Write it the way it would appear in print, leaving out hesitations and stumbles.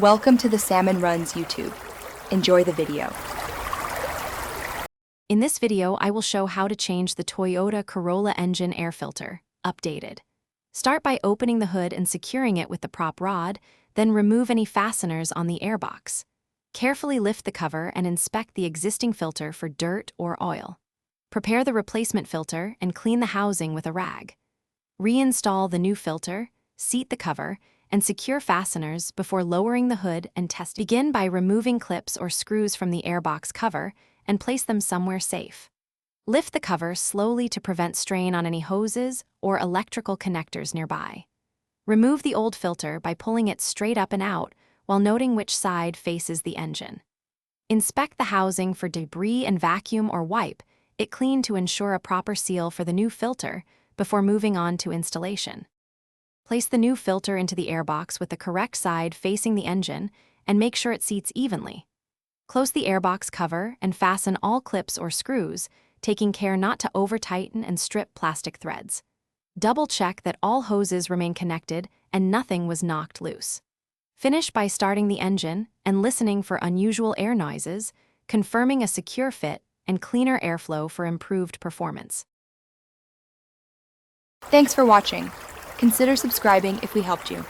Welcome to the Salmon Runs YouTube. Enjoy the video. In this video, I will show how to change the Toyota Corolla engine air filter, updated. Start by opening the hood and securing it with the prop rod, then remove any fasteners on the airbox. Carefully lift the cover and inspect the existing filter for dirt or oil. Prepare the replacement filter and clean the housing with a rag. Reinstall the new filter, seat the cover, and secure fasteners before lowering the hood and testing. Begin by removing clips or screws from the airbox cover and place them somewhere safe. Lift the cover slowly to prevent strain on any hoses or electrical connectors nearby. Remove the old filter by pulling it straight up and out while noting which side faces the engine. Inspect the housing for debris and vacuum or wipe it clean to ensure a proper seal for the new filter before moving on to installation. Place the new filter into the airbox with the correct side facing the engine and make sure it seats evenly. Close the airbox cover and fasten all clips or screws, taking care not to over-tighten and strip plastic threads. Double-check that all hoses remain connected and nothing was knocked loose. Finish by starting the engine and listening for unusual air noises, confirming a secure fit and cleaner airflow for improved performance. Thanks for watching. Consider subscribing if we helped you.